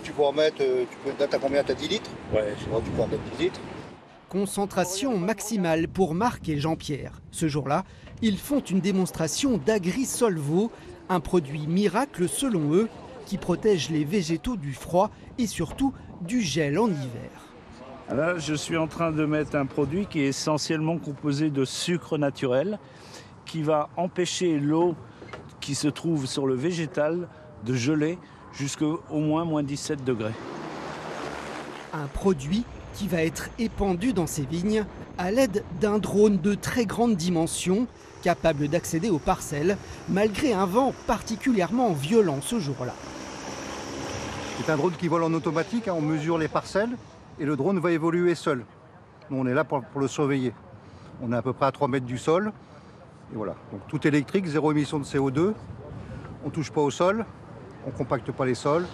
tu peux en mettre, t'as combien? T'as 10 litres? Ouais, Tu peux en mettre 10 litres. Concentration maximale pour Marc et Jean-Pierre. Ce jour-là, ils font une démonstration d'Agrisolvo, un produit miracle selon eux, qui protège les végétaux du froid et surtout du gel en hiver. Là, je suis en train de mettre un produit qui est essentiellement composé de sucre naturel, qui va empêcher l'eau qui se trouve sur le végétal de geler jusqu'au moins moins 17 degrés. Un produit qui va être épandu dans ces vignes à l'aide d'un drone de très grande dimension, capable d'accéder aux parcelles, malgré un vent particulièrement violent ce jour-là. C'est un drone qui vole en automatique, on mesure les parcelles et le drone va évoluer seul. Nous, on est là pour le surveiller. On est à peu près à 3 mètres du sol. Et voilà, donc tout électrique, zéro émission de CO2. On ne touche pas au sol, on ne compacte pas les sols.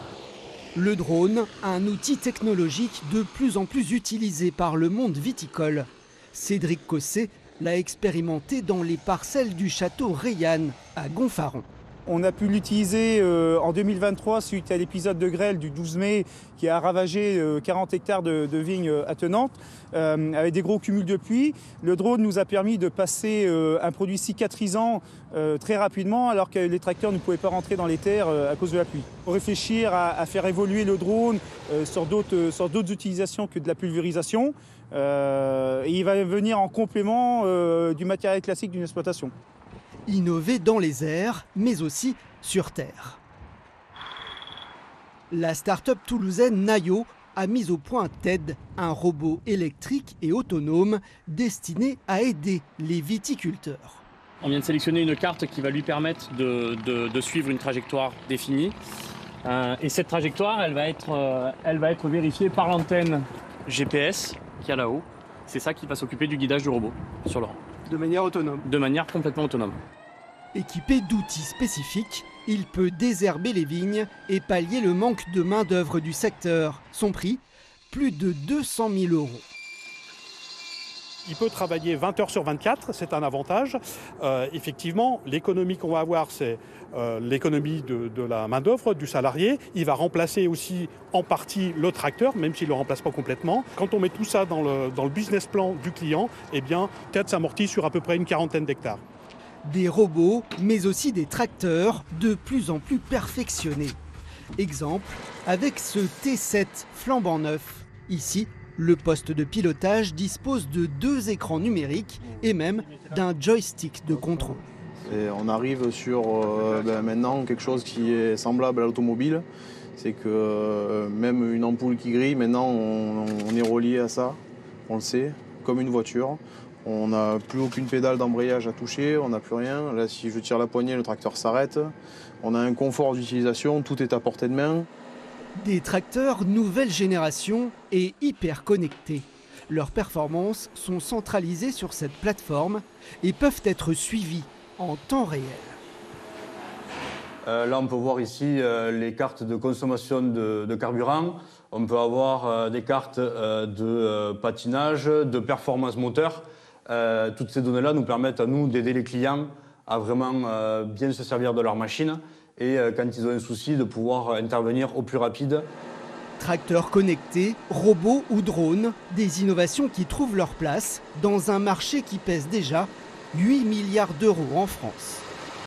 Le drone, un outil technologique de plus en plus utilisé par le monde viticole. Cédric Cosset l'a expérimenté dans les parcelles du château Reillanne à Gonfaron. On a pu l'utiliser en 2023 suite à l'épisode de grêle du 12 mai qui a ravagé 40 hectares de vignes attenantes avec des gros cumuls de pluie. Le drone nous a permis de passer un produit cicatrisant très rapidement alors que les tracteurs ne pouvaient pas rentrer dans les terres à cause de la pluie. Pour réfléchir à faire évoluer le drone sur d'autres utilisations que de la pulvérisation, et il va venir en complément du matériel classique d'une exploitation. Innover dans les airs, mais aussi sur terre. La start-up toulousaine Nayo a mis au point TED, un robot électrique et autonome destiné à aider les viticulteurs. On vient de sélectionner une carte qui va lui permettre de suivre une trajectoire définie. Et cette trajectoire, elle va être vérifiée par l'antenne GPS qu'il y a là-haut. C'est ça qui va s'occuper du guidage du robot sur le rang. De manière autonome. De manière complètement autonome. Équipé d'outils spécifiques, il peut désherber les vignes et pallier le manque de main-d'œuvre du secteur. Son prix, plus de 200 000 €. Il peut travailler 20 heures sur 24, c'est un avantage. Effectivement, l'économie qu'on va avoir, c'est l'économie de la main-d'œuvre, du salarié. Il va remplacer aussi en partie le tracteur, même s'il ne le remplace pas complètement. Quand on met tout ça dans le business plan du client, eh bien, TED s'amortit sur à peu près une quarantaine d'hectares. Des robots, mais aussi des tracteurs de plus en plus perfectionnés. Exemple avec ce T7 flambant neuf. Ici, le poste de pilotage dispose de 2 écrans numériques et même d'un joystick de contrôle. Et on arrive sur maintenant quelque chose qui est semblable à l'automobile. C'est que même une ampoule qui grille, maintenant on est relié à ça, on le sait, comme une voiture. On n'a plus aucune pédale d'embrayage à toucher, on n'a plus rien. Là, si je tire la poignée, le tracteur s'arrête. On a un confort d'utilisation, tout est à portée de main. Des tracteurs nouvelle génération et hyper connectés. Leurs performances sont centralisées sur cette plateforme et peuvent être suivies en temps réel. Là, on peut voir ici les cartes de consommation de carburant. On peut avoir des cartes de patinage, de performance moteur. Toutes ces données-là nous permettent à nous d'aider les clients à vraiment bien se servir de leur machine et quand ils ont un souci de pouvoir intervenir au plus rapide. Tracteurs connectés, robots ou drones, des innovations qui trouvent leur place dans un marché qui pèse déjà 8 milliards € en France.